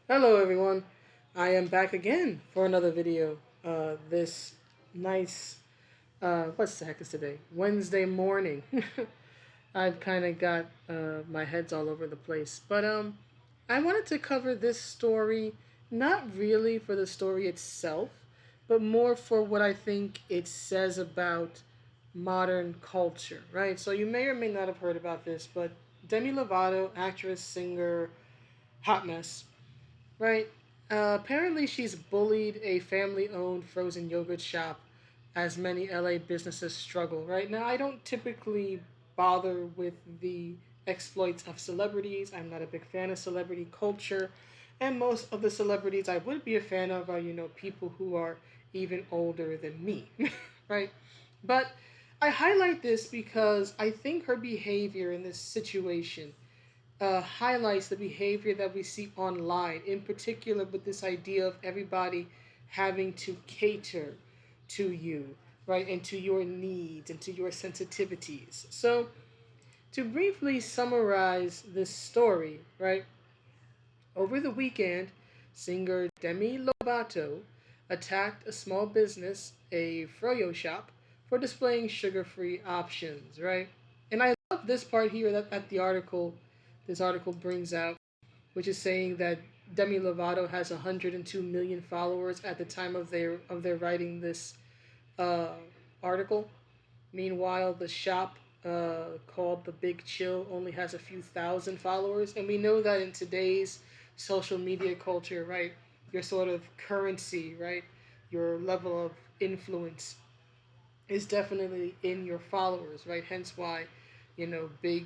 Hello everyone, I am back again for another video. This nice, what the heck is today? Wednesday morning. I've kind of got my heads all over the place. But I wanted to cover this story, not really for the story itself, but more for what I think it says about modern culture, right? So you may or may not have heard about this, but Demi Lovato, actress, singer, hot mess, right? Apparently, she's bullied a family owned frozen yogurt shop as many LA businesses struggle. Right now, I don't typically bother with the exploits of celebrities. I'm not a big fan of celebrity culture. And most of the celebrities I would be a fan of are, people who are even older than me, right? But I highlight this because I think her behavior in this situation highlights the behavior that we see online, in particular with this idea of everybody having to cater to you, right, and to your needs and to your sensitivities. So, to briefly summarize this story, right, over the weekend, singer Demi Lovato attacked a small business, a FroYo shop, for displaying sugar-free options, right? And I love this part here that this article brings out, which is saying that Demi Lovato has 102 million followers at the time of their writing this uh, article. Meanwhile, the shop called The Big Chill only has a few thousand followers, and we know that in today's social media culture, right, your sort of currency, right, your level of influence is definitely in your followers, right? Hence why, big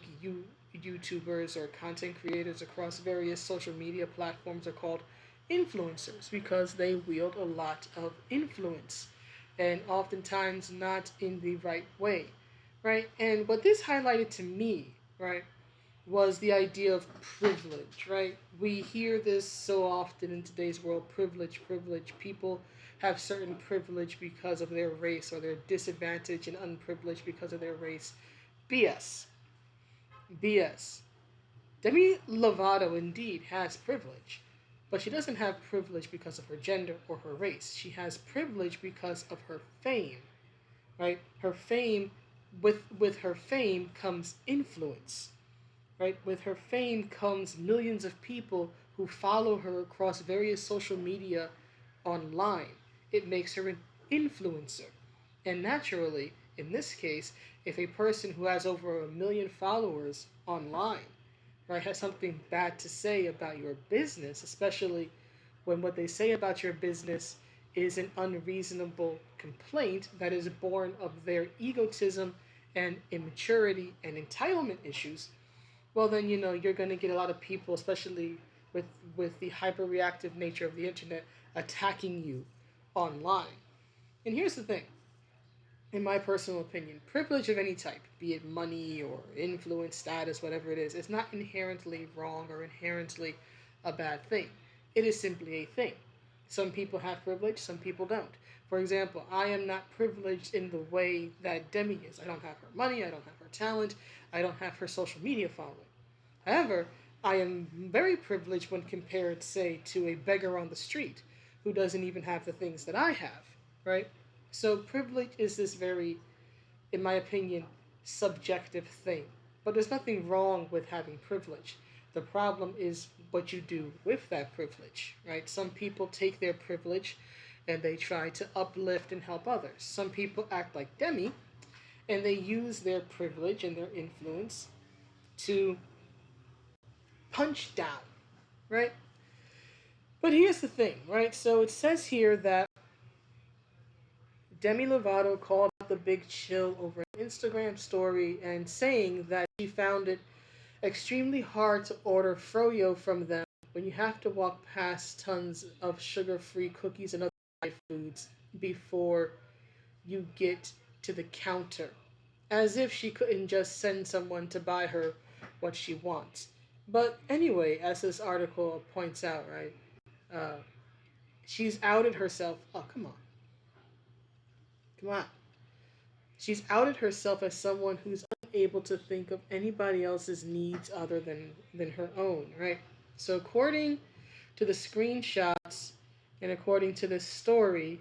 YouTubers or content creators across various social media platforms are called influencers because they wield a lot of influence and oftentimes not in the right way, right? And what this highlighted to me, right, was the idea of privilege, right? We hear this so often in today's world: privilege, privilege. People have certain privilege because of their race, or they're disadvantaged and unprivileged because of their race. BS. BS. Demi Lovato indeed has privilege, but she doesn't have privilege because of her gender or her race. She has privilege because of her fame, right? Her fame, with her fame comes influence, right? With her fame comes millions of people who follow her across various social media online. It makes her an influencer. And naturally, in this case, if a person who has over 1 million followers online, right, has something bad to say about your business, especially when what they say about your business is an unreasonable complaint that is born of their egotism and immaturity and entitlement issues, well then you're going to get a lot of people, especially with the hyper reactive nature of the internet, attacking you online. And here's the thing: in my personal opinion, privilege of any type, be it money or influence, status, whatever it is not inherently wrong or inherently a bad thing. It is simply a thing. Some people have privilege, some people don't. For example, I am not privileged in the way that Demi is. I don't have her money, I don't have her talent, I don't have her social media following. However, I am very privileged when compared, say, to a beggar on the street who doesn't even have the things that I have, right? So privilege is this very, in my opinion, subjective thing. But there's nothing wrong with having privilege. The problem is what you do with that privilege, right? Some people take their privilege and they try to uplift and help others. Some people act like Demi and they use their privilege and their influence to punch down, right? But here's the thing, right? So it says here that Demi Lovato called out the Big Chill over an Instagram story and saying that she found it extremely hard to order froyo from them when you have to walk past tons of sugar-free cookies and other foods before you get to the counter. As if she couldn't just send someone to buy her what she wants. But anyway, as this article points out, right, uh, she's outed herself. Oh, come on. Come on. She's outed herself as someone who's unable to think of anybody else's needs other than her own, right? So, according to the screenshots and according to this story,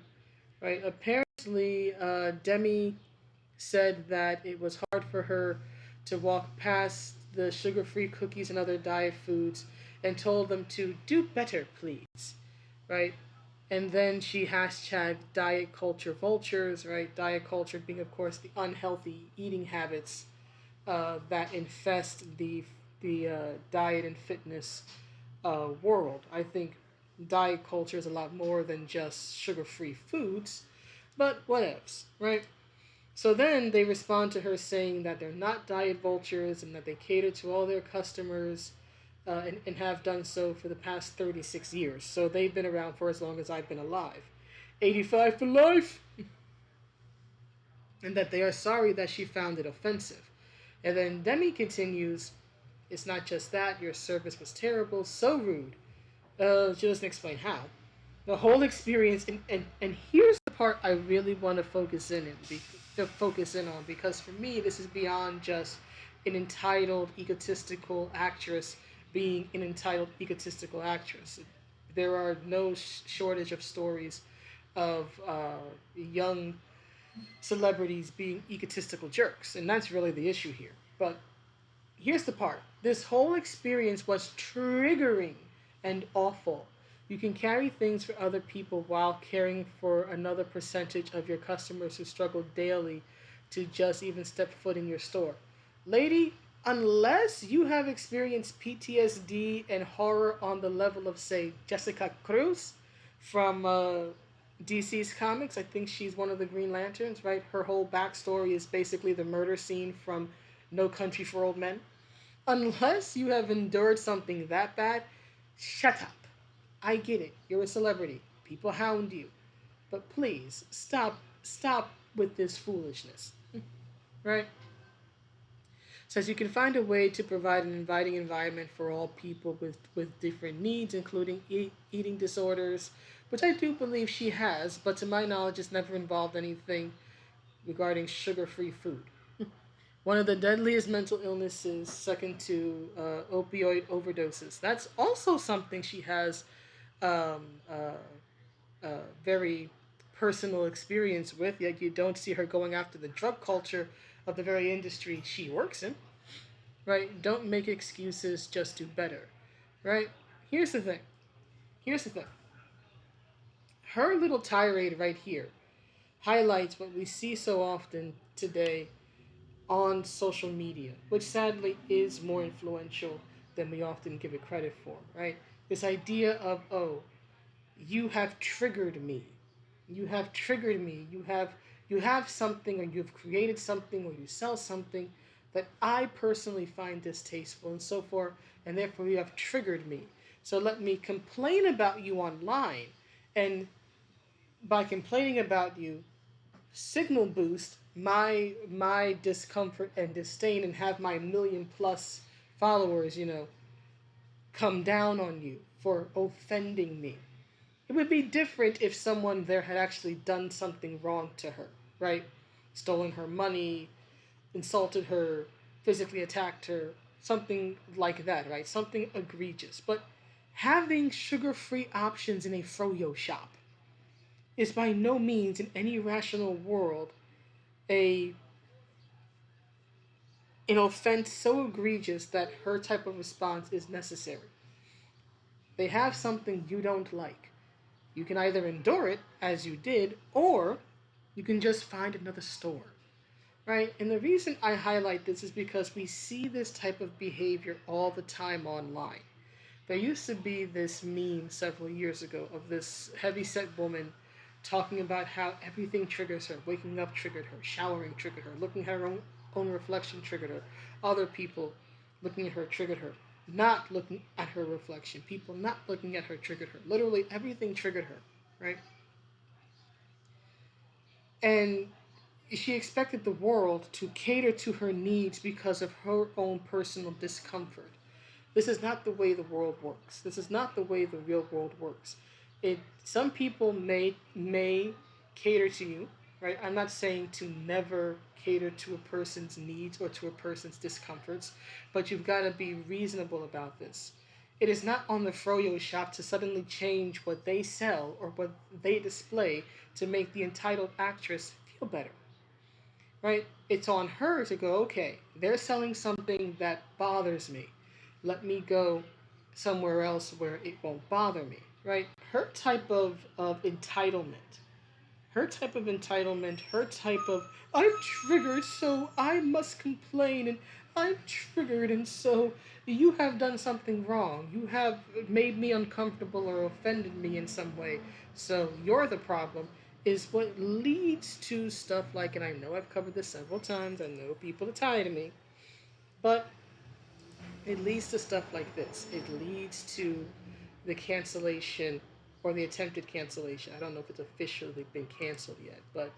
right, apparently Demi said that it was hard for her to walk past the sugar free cookies and other diet foods and told them to do better, please. Right? And then she hashtagged diet culture vultures, right? Diet culture being, of course, the unhealthy eating habits that infest the diet and fitness world. I think diet culture is a lot more than just sugar-free foods, but whatevs, right? So then they respond to her saying that they're not diet vultures and that they cater to all their customers and have done so for the past 36 years. So they've been around for as long as I've been alive. 85 for life! And that they are sorry that she found it offensive. And then Demi continues, it's not just that, your service was terrible, so rude. She doesn't explain how. The whole experience, and here's the part I really want to focus in on, because for me this is beyond just an entitled egotistical actress being an entitled egotistical actress. There are no shortage of stories of young celebrities being egotistical jerks, and that's really the issue here. But here's the part, this whole experience was triggering and awful. You can carry things for other people while caring for another percentage of your customers who struggle daily to just even step foot in your store. Lady, unless you have experienced PTSD and horror on the level of, say, Jessica Cruz from DC's comics, I think she's one of the Green Lanterns, right? Her whole backstory is basically the murder scene from No Country for Old Men. Unless you have endured something that bad, shut up. I get it. You're a celebrity. People hound you. But please, stop with this foolishness. Right? Says you can find a way to provide an inviting environment for all people with different needs, including eating disorders, which I do believe she has, but to my knowledge, it's never involved anything regarding sugar free food. One of the deadliest mental illnesses, second to opioid overdoses. That's also something she has um, very personal experience with, yet you don't see her going after the drug culture of the very industry she works in. Right? Don't make excuses, just do better. Right? Here's the thing. Here's the thing. Her little tirade right here highlights what we see so often today on social media, which sadly is more influential than we often give it credit for, right? This idea of, oh, you have triggered me. You have triggered me. You have something, or you've created something, or you sell something that I personally find distasteful and so forth, and therefore you have triggered me. So let me complain about you online, and by complaining about you, signal boost my discomfort and disdain, and have my million plus followers, come down on you for offending me. It would be different if someone there had actually done something wrong to her, right? Stolen her money, insulted her, physically attacked her, something like that, right? Something egregious. But having sugar-free options in a froyo shop is by no means, in any rational world, a an offense so egregious that her type of response is necessary. They have something you don't like. You can either endure it, as you did, or you can just find another store. Right? And the reason I highlight this is because we see this type of behavior all the time online. There used to be this meme several years ago of this heavyset woman talking about how everything triggers her. Waking up triggered her, showering triggered her, looking at her own reflection triggered her, other people looking at her triggered her, not looking at her reflection, people not looking at her triggered her. Literally everything triggered her, right? And she expected the world to cater to her needs because of her own personal discomfort. This is not the way the world works. This is not the way the real world works. Some people may cater to you, right? I'm not saying to never cater to a person's needs or to a person's discomforts, but you've got to be reasonable about this. It is not on the Froyo shop to suddenly change what they sell or what they display to make the entitled actress feel better, right? It's on her to go, okay, they're selling something that bothers me. Let me go somewhere else where it won't bother me, right? Her type of entitlement, her type of, I'm triggered, so I must complain, and I'm triggered, and so you have done something wrong. You have made me uncomfortable or offended me in some way, so you're the problem, is what leads to stuff like, and I know I've covered this several times, I know people are tired of me, but it leads to stuff like this. It leads to the cancellation or the attempted cancellation. I don't know if it's officially been canceled yet, but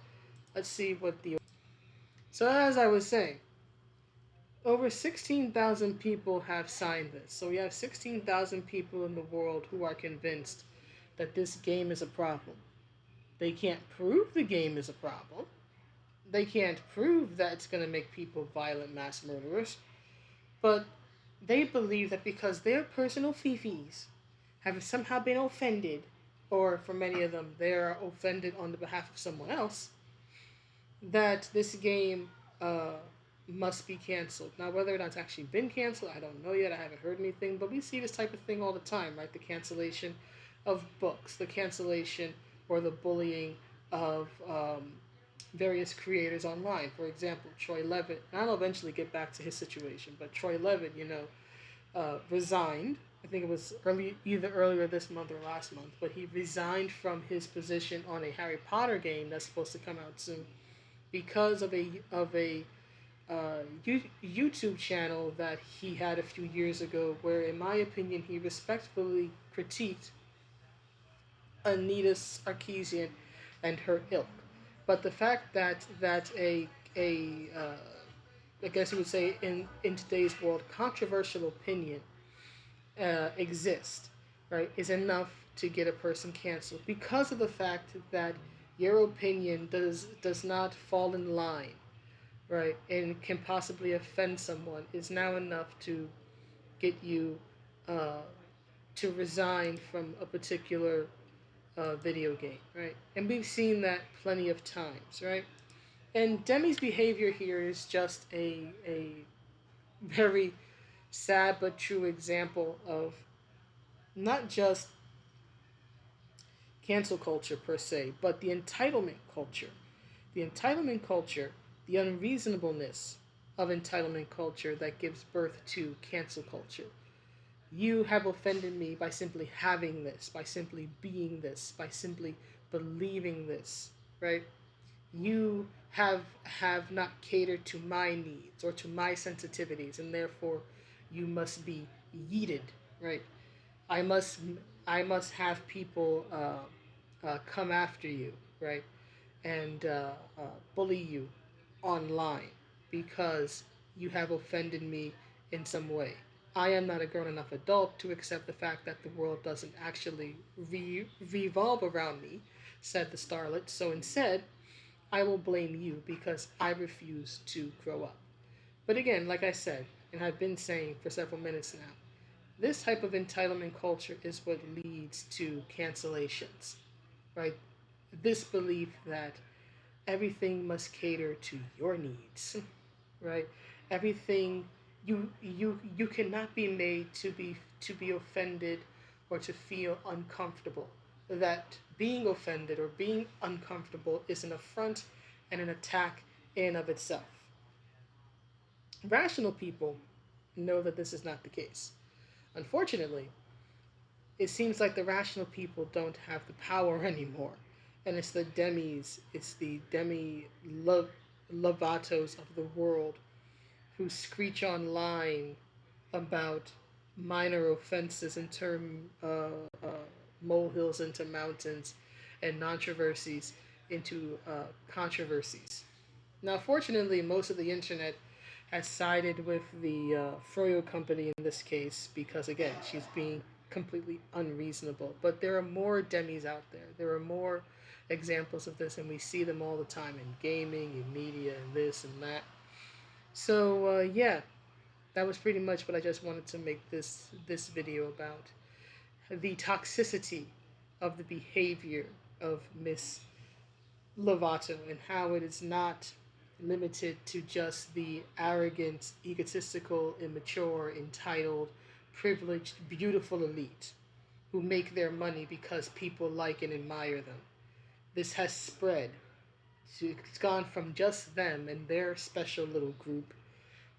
let's see what the. So, as I was saying, over 16,000 people have signed this. So, we have 16,000 people in the world who are convinced that this game is a problem. They can't prove the game is a problem. They can't prove that it's going to make people violent mass murderers. But they believe that because their personal fifis have somehow been offended, or for many of them, they are offended on the behalf of someone else, that this game uh, must be canceled. Now, whether or not it's actually been canceled, I don't know yet. I haven't heard anything, but we see this type of thing all the time, right? The cancellation of books, the cancellation or the bullying of various creators online. For example, Troy Levitt, and I'll eventually get back to his situation, but Troy Levitt, resigned. I think it was either earlier this month or last month, but he resigned from his position on a Harry Potter game that's supposed to come out soon because of a YouTube channel that he had a few years ago, where, in my opinion, he respectfully critiqued Anita Sarkeesian and her ilk. But the fact that I guess you would say in today's world, controversial opinion exist, right, is enough to get a person canceled because of the fact that your opinion does not fall in line, right, and can possibly offend someone is now enough to get you uh, to resign from a particular video game, right? And we've seen that plenty of times, right? And Demi's behavior here is just a very sad but true example of not just cancel culture per se, but the entitlement culture. The entitlement culture, the unreasonableness of entitlement culture that gives birth to cancel culture. You have offended me by simply having this, by simply being this, by simply believing this, right? You have not catered to my needs or to my sensitivities, and therefore you must be yeeted, right? I must I must have people come after you, right, and bully you online because you have offended me in some way. I am not a grown enough adult to accept the fact that the world doesn't actually revolve around me, said the starlet. So instead, I will blame you because I refuse to grow up. But again, like I said, and I've been saying for several minutes now, this type of entitlement culture is what leads to cancellations, right? This belief that everything must cater to your needs, right? Everything you cannot be made to be offended or to feel uncomfortable. That being offended or being uncomfortable is an affront and an attack in and of itself. Rational people know that this is not the case. Unfortunately, it seems like the rational people don't have the power anymore. And it's the Demi Lovatos of the world who screech online about minor offenses and turn molehills into mountains and controversies into controversies. Now, fortunately, most of the internet has sided with the Froyo company in this case because, again, she's being completely unreasonable. But there are more Demis out there. There are more examples of this, and we see them all the time in gaming, in media, and this and that. So, yeah, that was pretty much what I just wanted to make this video about. The toxicity of the behavior of Miss Lovato and how it is not limited to just the arrogant, egotistical, immature, entitled, privileged, beautiful elite who make their money because people like and admire them. This has spread. It's gone from just them and their special little group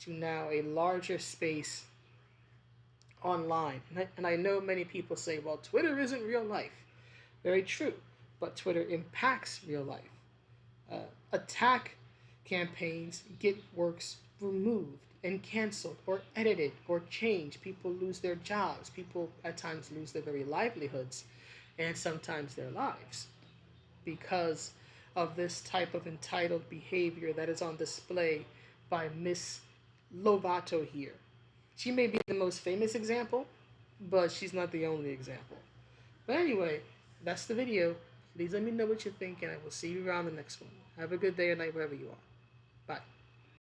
to now a larger space online. And I know many people say, well, Twitter isn't real life. Very true. But Twitter impacts real life. Attack campaigns get works removed and canceled or edited or changed. People lose their jobs. People at times lose their very livelihoods and sometimes their lives because of this type of entitled behavior that is on display by Miss Lovato here. She may be the most famous example, but she's not the only example. But anyway, that's the video. Please let me know what you think, and I will see you around the next one. Have a good day or night wherever you are. Bye.